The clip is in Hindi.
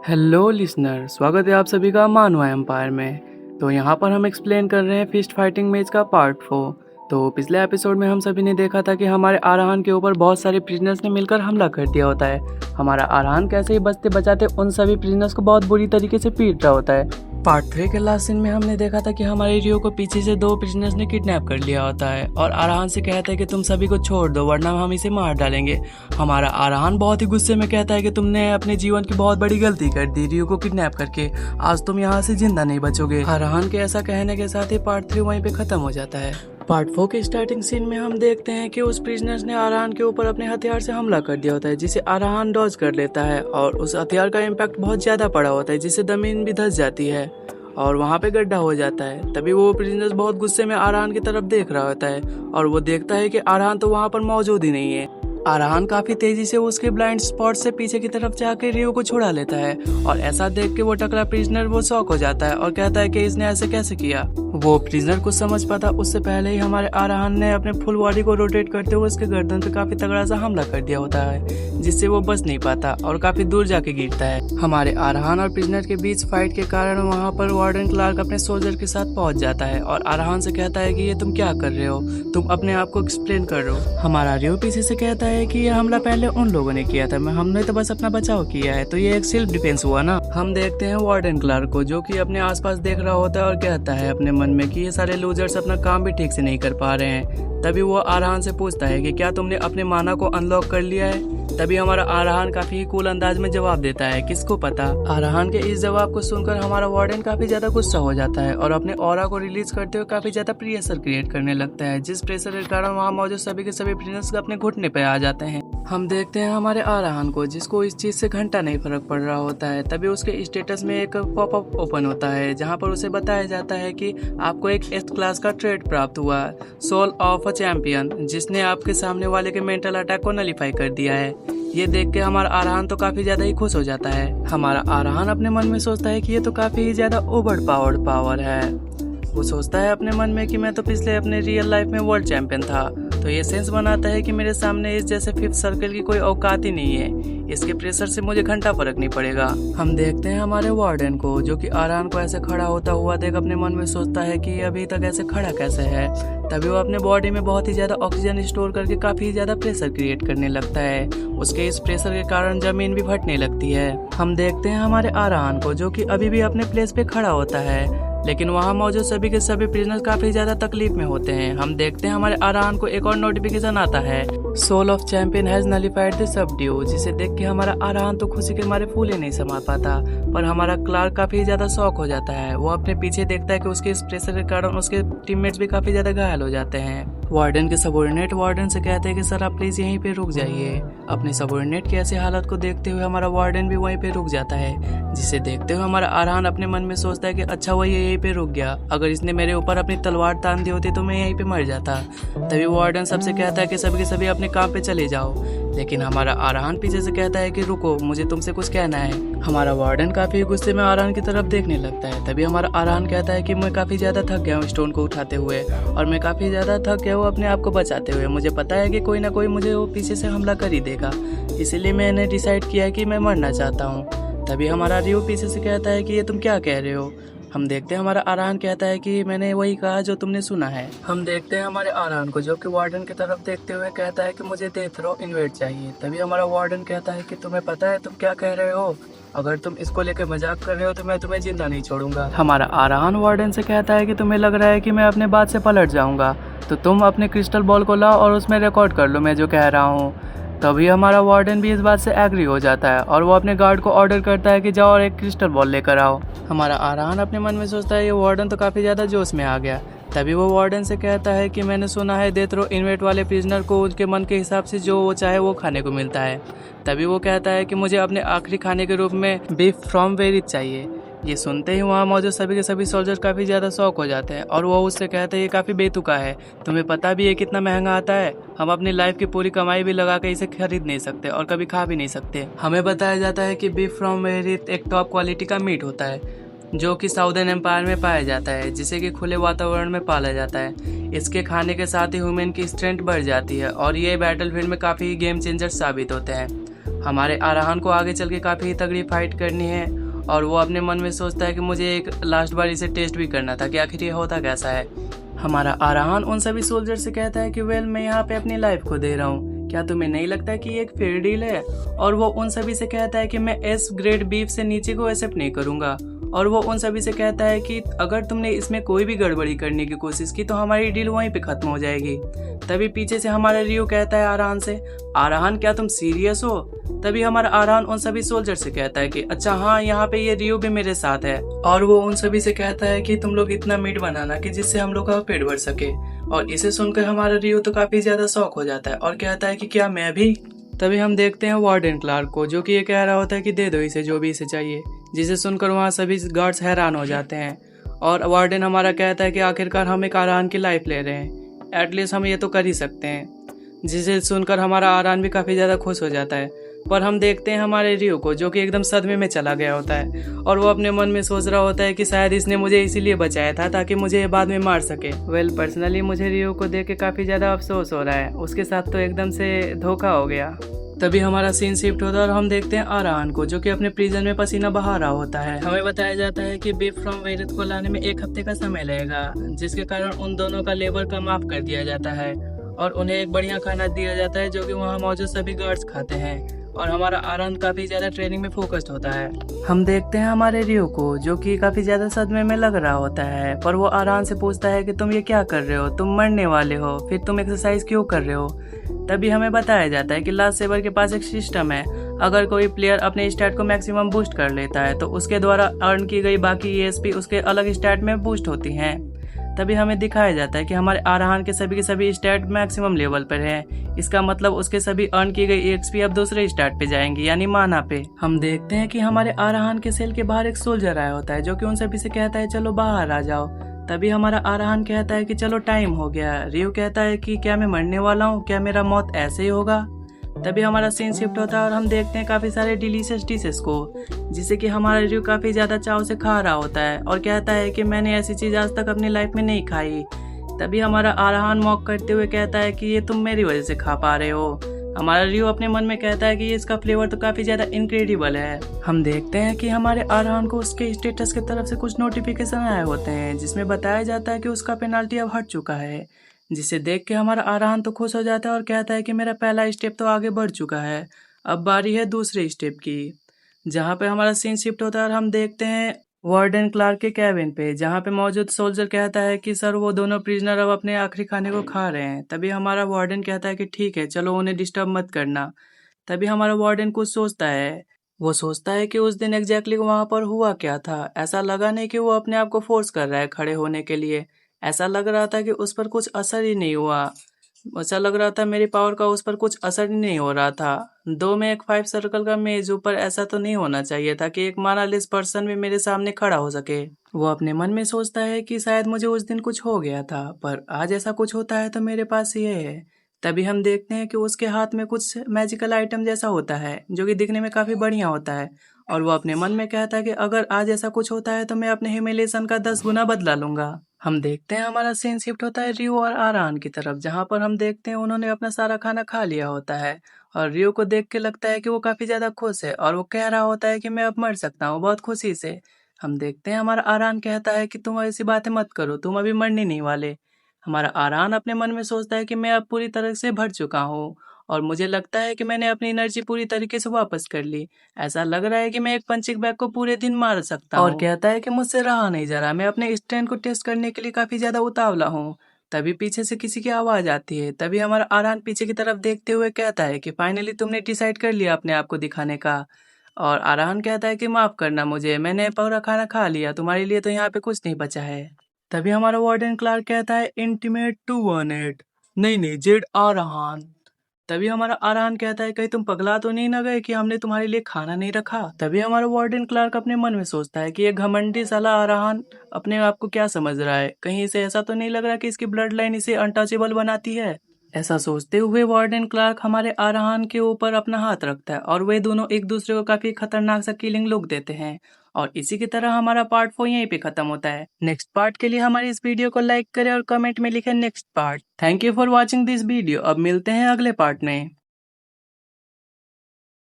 हेलो लिसनर, स्वागत है आप सभी का मानवा एम्पायर में। तो यहाँ पर हम एक्सप्लेन कर रहे हैं फिस्ट फाइटिंग मैच का पार्ट 4। तो पिछले एपिसोड में हम सभी ने देखा था कि हमारे आराहान के ऊपर बहुत सारे प्रिजनर्स ने मिलकर हमला कर दिया होता है। हमारा आराहान कैसे ही बचते बचाते उन सभी प्रिजनर्स को बहुत बुरी तरीके से पीट रहा होता है। पार्ट 3 के लास्ट सीन में हमने देखा था कि हमारे रियो को पीछे से 2 प्रिजनर्स ने किडनैप कर लिया होता है और आराहान से कहता है कि तुम सभी को छोड़ दो वरना हम इसे मार डालेंगे। हमारा आराहान बहुत ही गुस्से में कहता है कि तुमने अपने जीवन की बहुत बड़ी गलती कर दी रियो को किडनैप करके, आज तुम यहाँ से जिंदा नहीं बचोगे। आराहान के ऐसा कहने के साथ ही पार्ट 3 वहीं पे खत्म हो जाता है। पार्ट 4 के स्टार्टिंग सीन में हम देखते हैं कि उस प्रिजनर्स ने आराहान के ऊपर अपने हथियार से हमला कर दिया होता है, जिसे आराहान डॉज कर लेता है और उस हथियार का इम्पैक्ट बहुत ज्यादा पड़ा होता है, जिससे जमीन भी धंस जाती है और वहाँ पे गड्ढा हो जाता है। तभी वो प्रिजनर्स बहुत गुस्से में आराहान की तरफ देख रहा होता है और वो देखता है कि आराहान तो वहाँ पर मौजूद ही नहीं है। आराहान काफी तेजी से उसके ब्लाइंड स्पॉट से पीछे की तरफ जाकर रियो को छुड़ा लेता है और ऐसा देख के वो टकला प्रिजनर वो शॉक हो जाता है और कहता है कि इसने ऐसे कैसे किया। वो प्रिजनर कुछ समझ पाता उससे पहले ही हमारे आराहान ने अपने फुल बॉडी को रोटेट करते हुए उसके गर्दन पे काफी तगड़ा सा हमला कर दिया होता है, जिससे वो बच नहीं पाता और काफी दूर जाके गिरता है। हमारे आराहान और प्रिजनर के बीच फाइट के कारण वहाँ पर वार्डन क्लार्क अपने सोल्जर के साथ पहुंच जाता है और आराहान से कहता है कि ये तुम क्या कर रहे हो, तुम अपने आप को एक्सप्लेन कर रहे हो। हमारा रियो पीछे से कहता है कि यह हमला पहले उन लोगों ने किया था, हमने तो बस अपना बचाव किया है, तो ये एक सेल्फ डिफेंस हुआ ना। हम देखते हैं वार्डन क्लार्क को जो कि अपने आसपास देख रहा होता है और कहता है अपने मन में कि ये सारे लूजर्स अपना काम भी ठीक से नहीं कर पा रहे हैं। तभी वो आराहान से पूछता है कि क्या तुमने अपने माना को अनलॉक कर लिया है। तभी हमारा आराहान काफी कूल अंदाज में जवाब देता है, किसको पता। आराहान के इस जवाब को सुनकर हमारा वार्डन काफी ज्यादा गुस्सा हो जाता है और अपने ऑरा को रिलीज करते हुए काफी ज्यादा प्रेशर क्रिएट करने लगता है, जिस प्रेशर के कारण वहाँ मौजूद सभी के सभी प्रिजनर्स अपने घुटने पे आ जाते हैं। हम देखते हैं हमारे आराहान को जिसको इस चीज से घंटा नहीं फर्क पड़ रहा होता है। तभी उसके स्टेटस में एक पॉपअप ओपन होता है जहाँ पर उसे बताया जाता है कि आपको एक एस क्लास का ट्रेड प्राप्त हुआ, सोल ऑफ अ चैंपियन, जिसने आपके सामने वाले के मेंटल अटैक को नलीफाई कर दिया है। ये देख के हमारा आराहान तो काफी ज्यादा ही खुश हो जाता है। हमारा आराहान अपने मन में सोचता है कि ये तो काफी ही ज्यादा ओवर पावर्ड पावर है। वो सोचता है अपने मन में कि मैं तो पिछले अपने रियल लाइफ में वर्ल्ड चैंपियन था, तो ये सेंस बनाता है कि मेरे सामने इस जैसे 5th सर्कल की कोई औकात ही नहीं है, इसके प्रेशर से मुझे घंटा फर्क नहीं पड़ेगा। हम देखते हैं हमारे वार्डन को जो कि आराहान को ऐसे खड़ा होता हुआ देख अपने मन में सोचता है कि अभी तक ऐसे खड़ा कैसे है। तभी वो अपने बॉडी में बहुत ही ज्यादा ऑक्सीजन स्टोर करके काफी ज्यादा प्रेशर क्रिएट करने लगता है। उसके इस प्रेशर के कारण जमीन भी फटने लगती है। हम देखते हैं हमारे आराहान को जो कि अभी भी अपने प्लेस पे खड़ा होता है, लेकिन वहाँ मौजूद सभी के सभी प्रिजनर्स काफी ज्यादा तकलीफ में होते हैं। हम देखते हैं हमारे आराहान को एक और नोटिफिकेशन आता है, soul of champion has nullified the subdue, जिसे देख के हमारा आराहान तो खुशी के मारे फूल ही नहीं समा पाता, पर हमारा क्लार्क काफी ज्यादा शॉक हो जाता है। वो अपने पीछे देखता है कि उसके इस प्रेशर के कारण उसके टीममेट्स भी काफी ज्यादा घायल हो जाते हैं। वार्डन के सबॉर्डिनेट वार्डन से कहते हैं कि सर आप प्लीज यहीं पे रुक जाइए। अपने सबॉर्डिनेट की ऐसी हालत को देखते हुए हमारा वार्डन भी वहीं पे रुक जाता है, जिसे देखते हुए हमारा आराहान अपने मन में सोचता है कि अच्छा वो यहीं पे रुक गया, अगर इसने मेरे ऊपर अपनी तलवार तान दी होती तो मैं यहीं पे मर जाता। तभी वार्डन सबसे कहता है कि सभी के सभी अपने काम पे चले जाओ, लेकिन हमारा आराहान पीछे से कहता है कि रुको, मुझे तुमसे कुछ कहना है। हमारा वार्डन काफी गुस्से में आराहान की तरफ देखने लगता है। तभी हमारा आराहान कहता है कि मैं काफी ज्यादा थक गया हूँ स्टोन को उठाते हुए और मैं काफी ज्यादा थक गया हूँ अपने आप को बचाते हुए। मुझे पता है कि कोई ना कोई मुझे वो पीछे से हमला कर ही देगा, इसीलिए मैंने डिसाइड किया है कि मैं मरना चाहता हूँ। तभी हमारा रियो पीछे से कहता है कि ये तुम क्या कह रहे हो। हम देखते हैं हमारा आराहान कहता है कि मैंने वही कहा जो तुमने सुना है। हम देखते हैं हमारे आराहान को जो कि वार्डन की तरफ देखते हुए कहता है कि मुझे डेथ रो इन्वेट चाहिए। तभी हमारा वार्डन कहता है कि तुम्हें पता है तुम क्या कह रहे हो, अगर तुम इसको लेकर मजाक कर रहे हो तो मैं तुम्हें जिंदा नहीं छोड़ूंगा। हमारा आराहान वार्डन से कहता है कि तुम्हें लग रहा है कि मैं अपने बात से पलट जाऊंगा, तो तुम अपने क्रिस्टल बॉल को लाओ और उसमें रिकॉर्ड कर लो मैं जो कह रहा हूँ। तभी हमारा वार्डन भी इस बात से एग्री हो जाता है और वो अपने गार्ड को ऑर्डर करता है कि जाओ और एक क्रिस्टल बॉल लेकर आओ। हमारा आराहान अपने मन में सोचता है ये वार्डन तो काफी ज्यादा जोश में आ गया। तभी वो वार्डन से कहता है कि मैंने सुना है डेथ रो इन्वेट वाले प्रिजनर को उनके मन के हिसाब से जो वो चाहे वो खाने को मिलता है। तभी वो कहता है कि मुझे अपने आखिरी खाने के रूप में बीफ फ्रॉम वेरिथ चाहिए। ये सुनते ही वहाँ मौजूद सभी के सभी सोल्जर्स काफ़ी ज़्यादा शौक हो जाते हैं और वो उससे कहते हैं ये काफ़ी बेतुका है, तुम्हें पता भी है कितना महंगा आता है, हम अपनी लाइफ की पूरी कमाई भी लगा के इसे खरीद नहीं सकते और कभी खा भी नहीं सकते। हमें बताया जाता है कि बीफ फ्रॉम वेरिथ एक टॉप क्वालिटी का मीट होता है जो कि साउदर्न एम्पायर में पाया जाता है, जिसे कि खुले वातावरण में पाला जाता है। इसके खाने के साथ ही ह्यूमन की स्ट्रेंथ बढ़ जाती है और ये बैटलफील्ड में काफ़ी गेम चेंजर साबित होते हैं। हमारे आराहान को आगे चल के काफ़ी तगड़ी फाइट करनी है और वो अपने मन में सोचता है कि मुझे एक लास्ट बार इसे टेस्ट भी करना था कि आखिर ये होता कैसा है। हमारा आराहान उन सभी सोल्जर से कहता है कि वेल मैं यहाँ पे अपनी लाइफ को दे रहा हूँ, क्या तुम्हें नहीं लगता कि ये एक फेयर डील है। और वो उन सभी से कहता है कि मैं एस ग्रेड बीफ से नीचे को एक्सेप्ट नहीं करूँगा। और वो उन सभी से कहता है कि अगर तुमने इसमें कोई भी गड़बड़ी करने की कोशिश की तो हमारी डील वहीं पे खत्म हो जाएगी। तभी पीछे से हमारा रियो कहता है आराहान से, आराहान क्या तुम सीरियस हो। तभी हमारा आराहान उन सभी सोल्जर से कहता है कि अच्छा हाँ, यहाँ पे ये रियो भी मेरे साथ है। और वो उन सभी से कहता है कि तुम लोग इतना मीट बनाना कि जिससे हम लोग का पेट भर सके। और इसे सुनकर हमारा रियो तो काफी ज्यादा शौक हो जाता है और कहता है कि क्या मैं भी। तभी हम देखते हैं वार्डन क्लार्क को, जो कि ये कह रहा होता है कि दे दो इसे जो भी इसे चाहिए, जिसे सुनकर वहाँ सभी गार्ड्स हैरान हो जाते हैं। और वार्डन हमारा कहता है कि आखिरकार हम एक आरान की लाइफ ले रहे हैं, एटलीस्ट हम ये तो कर ही सकते हैं। जिसे सुनकर हमारा आरान भी काफ़ी ज़्यादा खुश हो जाता है। पर हम देखते हैं हमारे रियो को, जो कि एकदम सदमे में चला गया होता है और वो अपने मन में सोच रहा होता है कि शायद इसने मुझे इसीलिए बचाया था ताकि मुझे ये बाद में मार सके। वेल पर्सनली मुझे रियो को देख के काफ़ी ज़्यादा अफसोस हो रहा है, उसके साथ तो एकदम से धोखा हो गया। तभी हमारा सीन शिफ्ट होता है और हम देखते हैं आराहान को, जो कि अपने प्रिजन में पसीना बहा रहा होता है। हमें बताया जाता है कि बीफ फ्रॉम वेरिथ को लाने में 1 हफ्ते का समय लगेगा, जिसके कारण उन दोनों का लेबर का माफ कर दिया जाता है और उन्हें एक बढ़िया खाना दिया जाता है जो कि वहाँ मौजूद सभी गार्ड्स खाते हैं। और हमारा आराहान काफी ज्यादा ट्रेनिंग में फोकस्ड होता है। हम देखते हैं हमारे रियो को, जो कि काफी ज्यादा सदमे में लग रहा होता है, पर वो आराहान से पूछता है कि तुम ये क्या कर रहे हो, तुम मरने वाले हो, फिर तुम एक्सरसाइज क्यों कर रहे हो। तभी हमें बताया जाता है कि लास्ट सेवर के पास एक सिस्टम है, अगर कोई प्लेयर अपने स्टैट को मैक्सिमम बूस्ट कर लेता है तो उसके द्वारा अर्न की गई बाकी ईएसपी उसके अलग स्टैट में बूस्ट होती हैं। तभी हमें दिखाया जाता है कि हमारे आराहान के सभी स्टैट मैक्सिमम लेवल पर है। इसका मतलब उसके सभी अर्न की गई एक्सपी अब दूसरे स्टैट पे जाएंगी, यानी माना पे। हम देखते हैं कि हमारे आराहान के सेल के बाहर एक सोल्जर आया होता है, जो कि उन सभी से कहता है चलो बाहर आ जाओ। तभी हमारा आराहान कहता है कि चलो टाइम हो गया। रियो कहता है कि क्या मैं मरने वाला हूँ, क्या मेरा मौत ऐसे ही होगा। तभी हमारा सीन शिफ्ट होता है और हम देखते हैं काफ़ी सारे डिलीशियस डिशेस को, जिसे कि हमारा रियो काफ़ी ज़्यादा चाव से खा रहा होता है और कहता है कि मैंने ऐसी चीज़ आज तक अपनी लाइफ में नहीं खाई। तभी हमारा आराहान मॉक करते हुए कहता है कि ये तुम मेरी वजह से खा पा रहे हो। हमारा रियो अपने मन में कहता है कि इसका फ्लेवर तो काफ़ी ज़्यादा इनक्रेडिबल है। हम देखते हैं कि हमारे आराहान को उसके स्टेटस की तरफ से कुछ नोटिफिकेशन आए होते हैं, जिसमें बताया जाता है कि उसका पेनाल्टी अब हट चुका है, जिसे देख के हमारा आराहान तो खुश हो जाता है और कहता है कि मेरा पहला स्टेप तो आगे बढ़ चुका है, अब बारी है दूसरे स्टेप की। जहाँ पे हमारा सीन शिफ्ट होता है और हम देखते हैं वार्डन क्लार्क के कैबिन पे, जहाँ पे मौजूद सोल्जर कहता है कि सर वो दोनों प्रिजनर अब अपने आखिरी खाने को खा रहे हैं। तभी हमारा वार्डन कहता है कि ठीक है चलो उन्हें डिस्टर्ब मत करना। तभी हमारा वार्डन कुछ सोचता है, वो सोचता है कि उस दिन एग्जैक्टली वहाँ पर हुआ क्या था। ऐसा लगा नहीं कि वो अपने आप को फोर्स कर रहा है खड़े होने के लिए, ऐसा लग रहा था कि उस पर कुछ असर ही नहीं हुआ। ऐसा लग रहा था मेरी पावर का उस पर कुछ असर ही नहीं हो रहा था। दो में एक 5 सर्कल का मेज ऊपर ऐसा तो नहीं होना चाहिए था कि एक मानालिस पर्सन भी मेरे सामने खड़ा हो सके। वो अपने मन में सोचता है कि शायद मुझे उस दिन कुछ हो गया था, पर आज ऐसा कुछ होता है तो मेरे पास ये है। तभी हम देखते हैं कि उसके हाथ में कुछ मैजिकल आइटम जैसा होता है, जो कि दिखने में काफी बढ़िया होता है। और वो अपने मन में कहता है कि अगर आज ऐसा कुछ होता है तो मैं अपने ह्यूमिलिएशन का 10 गुना बदला लूंगा। हम देखते हैं हमारा सीन शिफ्ट होता है रियो और आरान की तरफ, जहाँ पर हम देखते हैं उन्होंने अपना सारा खाना खा लिया होता है और रियो को देख के लगता है कि वो काफी ज्यादा खुश है और वो कह रहा होता है कि मैं अब मर सकता हूँ बहुत खुशी से। हम देखते हैं हमारा आरान कहता है कि तुम ऐसी बातें मत करो, तुम अभी मरने नहीं वाले। हमारा आरान अपने मन में सोचता है कि मैं अब पूरी तरह से भर चुका हूँ और मुझे लगता है कि मैंने अपनी एनर्जी पूरी तरीके से वापस कर ली। ऐसा लग रहा है कि मैं एक पंचिंग बैग को पूरे दिन मार सकता हूँ। और कहता है कि मुझसे रहा नहीं जा रहा, मैं अपने स्ट्रेंथ को टेस्ट करने के लिए काफी ज्यादा उतावला हूँ। तभी पीछे से किसी की आवाज आती है। तभी हमारा आरान पीछे की तरफ देखते हुए कहता है कि फाइनली तुमने डिसाइड कर लिया अपने आप को दिखाने का। और आरान कहता है कि माफ करना मुझे, मैंने पूरा खाना खा लिया, तुम्हारे लिए तो यहाँ पे कुछ नहीं बचा है। तभी हमारा वार्डन क्लार्क कहता है इंटीमेट 218, नहीं नहीं जेड आरान। तभी हमारा आरान कहता है कहीं तुम पगला तो नहीं ना गए कि हमने तुम्हारे लिए खाना नहीं रखा। तभी हमारा वार्डन क्लार्क अपने मन में सोचता है कि ये घमंडी साला आरान अपने आप को क्या समझ रहा है, कहीं इसे ऐसा तो नहीं लग रहा कि इसकी ब्लड लाइन इसे अनटचेबल बनाती है। ऐसा सोचते हुए वार्डन क्लार्क हमारे आरान के ऊपर अपना हाथ रखता है और वे दोनों एक दूसरे को काफी खतरनाक सा किलिंग लुक देते हैं। और इसी की तरह हमारा पार्ट 4 यहीं पे खत्म होता है। नेक्स्ट पार्ट के लिए हमारी इस वीडियो को लाइक करें और कमेंट में लिखें next part. Thank you for watching this video. अब मिलते हैं अगले पार्ट में।